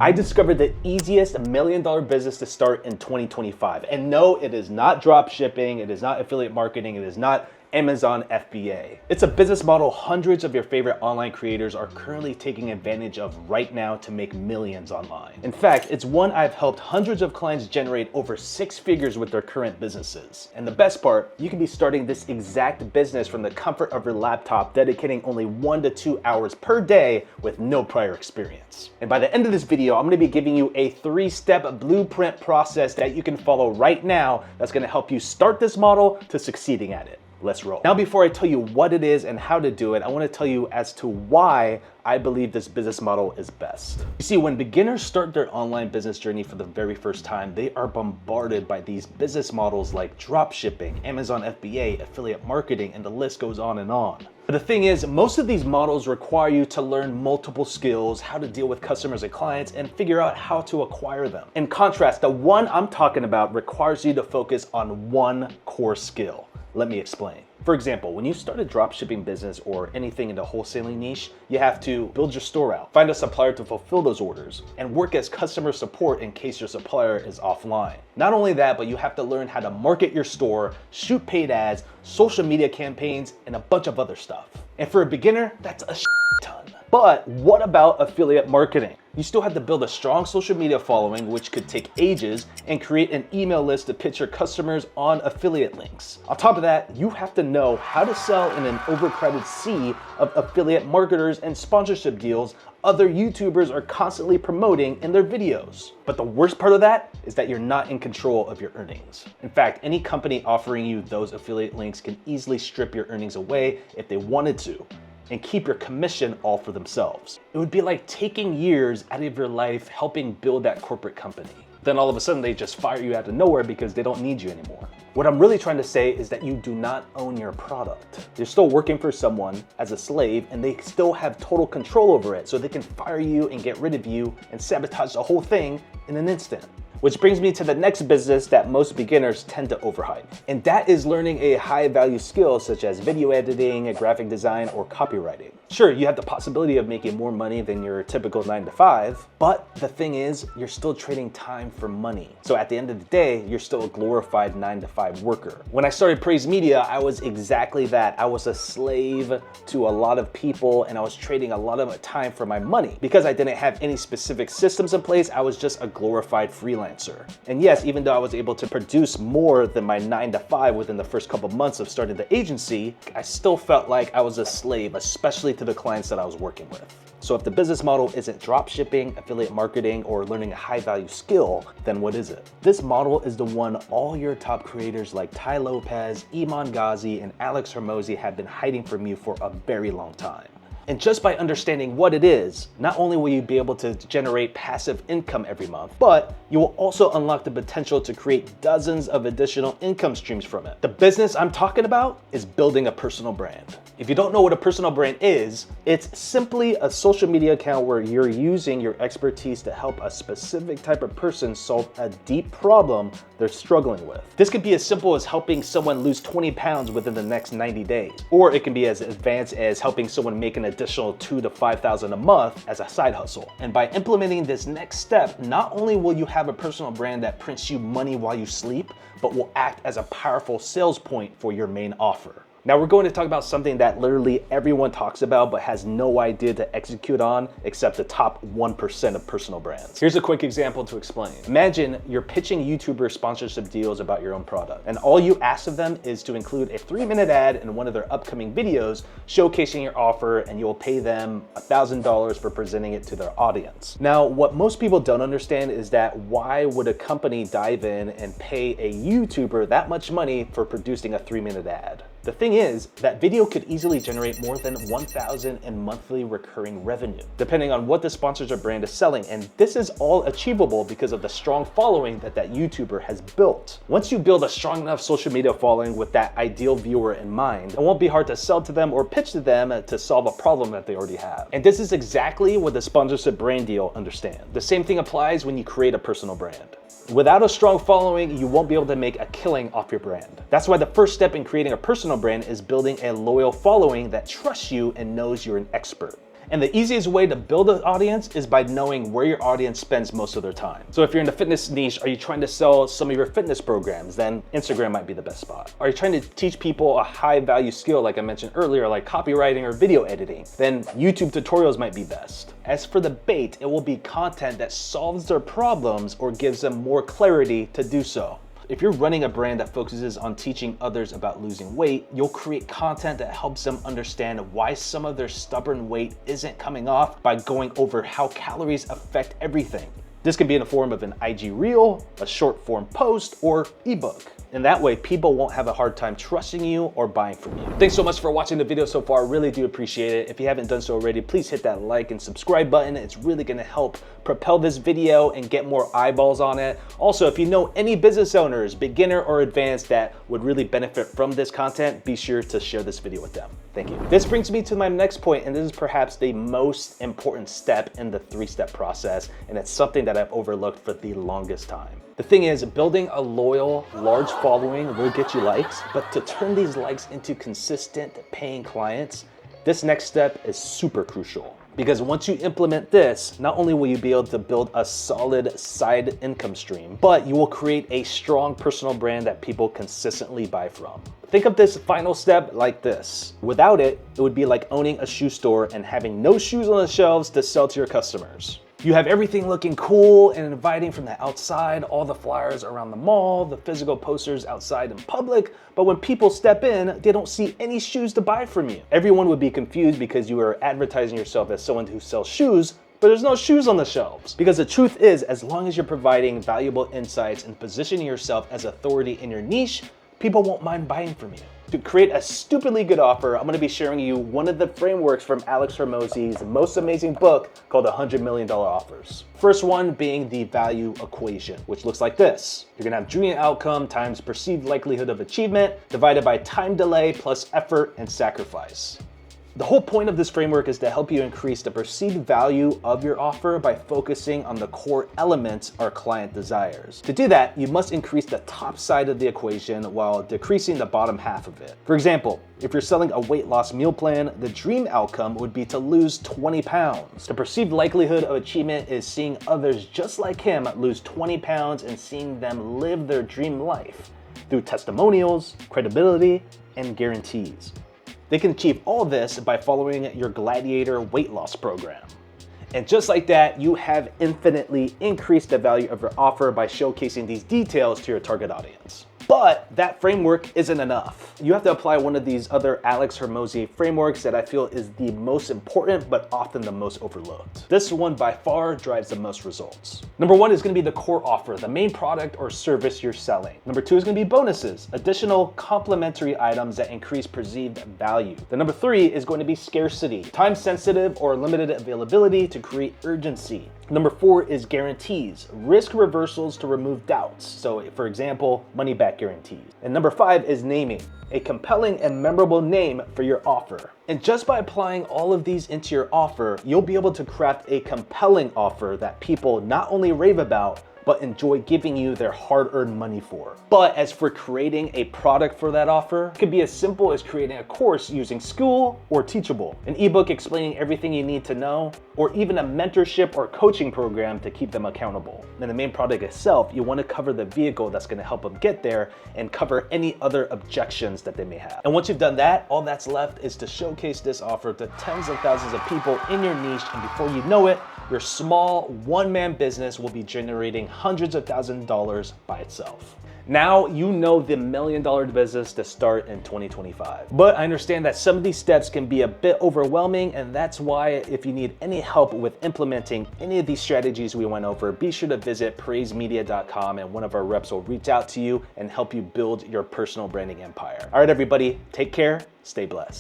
I discovered the easiest $1 million business to start in 2025. And no, it is not drop shipping, it is not affiliate marketing, it is not Amazon FBA. It's a business model hundreds of your favorite online creators are currently taking advantage of right now to make millions online. In fact, it's one I've helped hundreds of clients generate over 6 figures with their current businesses. And the best part, you can be starting this exact business from the comfort of your laptop, dedicating only 1 to 2 hours per day with no prior experience. And by the end of this video, I'm gonna be giving you a 3-step blueprint process that you can follow right now that's gonna help you start this model to succeeding at it. Let's roll. Now, before I tell you what it is and how to do it, I want to tell you as to why I believe this business model is best. You see, when beginners start their online business journey for the very first time, they are bombarded by these business models like drop shipping, Amazon FBA, affiliate marketing, and the list goes on and on. But the thing is, most of these models require you to learn multiple skills, how to deal with customers and clients, and figure out how to acquire them. In contrast, the one I'm talking about requires you to focus on one core skill. Let me explain. For example, when you start a dropshipping business or anything in the wholesaling niche, you have to build your store out, find a supplier to fulfill those orders, and work as customer support in case your supplier is offline. Not only that, but you have to learn how to market your store, shoot paid ads, social media campaigns, and a bunch of other stuff. And for a beginner, that's a ton. But what about affiliate marketing? You still have to build a strong social media following, which could take ages, and create an email list to pitch your customers on affiliate links. On top of that, you have to know how to sell in an overcrowded sea of affiliate marketers and sponsorship deals other YouTubers are constantly promoting in their videos. But the worst part of that is that you're not in control of your earnings. In fact, any company offering you those affiliate links can easily strip your earnings away if they wanted to, and keep your commission all for themselves. It would be like taking years out of your life helping build that corporate company. Then all of a sudden they just fire you out of nowhere because they don't need you anymore. What I'm really trying to say is that you do not own your product. You're still working for someone as a slave, and they still have total control over it, so they can fire you and get rid of you and sabotage the whole thing in an instant. Which brings me to the next business that most beginners tend to overhype. And that is learning a high value skill such as video editing, graphic design, or copywriting. Sure, you have the possibility of making more money than your typical 9 to 5, but the thing is, you're still trading time for money. So at the end of the day, you're still a glorified 9 to 5 worker. When I started Praise Media, I was exactly that. I was a slave to a lot of people, and I was trading a lot of time for my money. Because I didn't have any specific systems in place, I was just a glorified freelancer. And yes, even though I was able to produce more than my 9 to 5 within the first couple months of starting the agency, I still felt like I was a slave, especially to the clients that I was working with. So if the business model isn't drop shipping, affiliate marketing, or learning a high value skill, then what is it? This model is the one all your top creators like Tai Lopez, Iman, Gadzhi, and Alex Hormozi have been hiding from you for a very long time. And just by understanding what it is, not only will you be able to generate passive income every month, but you will also unlock the potential to create dozens of additional income streams from it. The business I'm talking about is building a personal brand. If you don't know what a personal brand is, it's simply a social media account where you're using your expertise to help a specific type of person solve a deep problem they're struggling with. This could be as simple as helping someone lose 20 pounds within the next 90 days, or it can be as advanced as helping someone make an additional $2,000 to $5,000 a month as a side hustle. And by implementing this next step, not only will you have a personal brand that prints you money while you sleep, but will act as a powerful sales point for your main offer. Now we're going to talk about something that literally everyone talks about but has no idea to execute on except the top 1% of personal brands. Here's a quick example to explain. Imagine you're pitching YouTuber sponsorship deals about your own product, and all you ask of them is to include a 3-minute ad in one of their upcoming videos showcasing your offer, and you'll pay them $1,000 for presenting it to their audience. Now, what most people don't understand is that why would a company dive in and pay a YouTuber that much money for producing a 3-minute ad? The thing is, that video could easily generate more than $1,000 in monthly recurring revenue, depending on what the sponsors or brand is selling. And this is all achievable because of the strong following that YouTuber has built. Once you build a strong enough social media following with that ideal viewer in mind, it won't be hard to sell to them or pitch to them to solve a problem that they already have. And this is exactly what the sponsorship brand deal understands. The same thing applies when you create a personal brand. Without a strong following, you won't be able to make a killing off your brand. That's why the first step in creating a personal brand is building a loyal following that trusts you and knows you're an expert. And the easiest way to build an audience is by knowing where your audience spends most of their time. So if you're in the fitness niche, are you trying to sell some of your fitness programs? Then Instagram might be the best spot. Are you trying to teach people a high value skill, like I mentioned earlier, like copywriting or video editing? Then YouTube tutorials might be best. As for the bait, it will be content that solves their problems or gives them more clarity to do so. If you're running a brand that focuses on teaching others about losing weight, you'll create content that helps them understand why some of their stubborn weight isn't coming off by going over how calories affect everything. This can be in the form of an IG reel, a short form post, or ebook. And that way, people won't have a hard time trusting you or buying from you. Thanks so much for watching the video so far. Really do appreciate it. If you haven't done so already, please hit that like and subscribe button. It's really gonna help propel this video and get more eyeballs on it. Also, if you know any business owners, beginner or advanced, that would really benefit from this content, be sure to share this video with them. Thank you. This brings me to my next point, and this is perhaps the most important step in the 3-step process, and it's something that I've overlooked for the longest time. The thing is, building a loyal, large following will get you likes, but to turn these likes into consistent paying clients, this next step is super crucial. Because once you implement this, not only will you be able to build a solid side income stream, but you will create a strong personal brand that people consistently buy from. Think of this final step like this. Without it, it would be like owning a shoe store and having no shoes on the shelves to sell to your customers. You have everything looking cool and inviting from the outside, all the flyers around the mall, the physical posters outside in public, but when people step in, they don't see any shoes to buy from you. Everyone would be confused because you are advertising yourself as someone who sells shoes, but there's no shoes on the shelves. Because the truth is, as long as you're providing valuable insights and positioning yourself as authority in your niche, people won't mind buying from you. To create a stupidly good offer, I'm gonna be sharing you one of the frameworks from Alex Hormozi's most amazing book called $100 Million Offers. First one being the value equation, which looks like this. You're gonna have dream outcome times perceived likelihood of achievement divided by time delay plus effort and sacrifice. The whole point of this framework is to help you increase the perceived value of your offer by focusing on the core elements our client desires. To do that, you must increase the top side of the equation while decreasing the bottom half of it. For example, if you're selling a weight loss meal plan, the dream outcome would be to lose 20 pounds. The perceived likelihood of achievement is seeing others just like him lose 20 pounds and seeing them live their dream life through testimonials, credibility, and guarantees. They can achieve all this by following your Gladiator weight loss program. And just like that, you have infinitely increased the value of your offer by showcasing these details to your target audience. But that framework isn't enough. You have to apply one of these other Alex Hormozi frameworks that I feel is the most important, but often the most overlooked. This one by far drives the most results. Number one is gonna be the core offer, the main product or service you're selling. Number two is gonna be bonuses, additional complementary items that increase perceived value. The number three is going to be scarcity, time sensitive or limited availability to create urgency. Number four is guarantees, risk reversals to remove doubts. So for example, money back guarantees. And number five is naming, a compelling and memorable name for your offer. And just by applying all of these into your offer, you'll be able to craft a compelling offer that people not only rave about, but enjoy giving you their hard-earned money for. But as for creating a product for that offer, it could be as simple as creating a course using School or Teachable, an ebook explaining everything you need to know, or even a mentorship or coaching program to keep them accountable. And the main product itself, you want to cover the vehicle that's going to help them get there and cover any other objections that they may have. And once you've done that, all that's left is to showcase this offer to tens of thousands of people in your niche, and before you know it, your small one-man business will be generating hundreds of thousands of dollars by itself. Now you know the $1 million business to start in 2025. But I understand that some of these steps can be a bit overwhelming, and that's why if you need any help with implementing any of these strategies we went over, be sure to visit praisemedia.com and one of our reps will reach out to you and help you build your personal branding empire. All right, everybody, take care, stay blessed.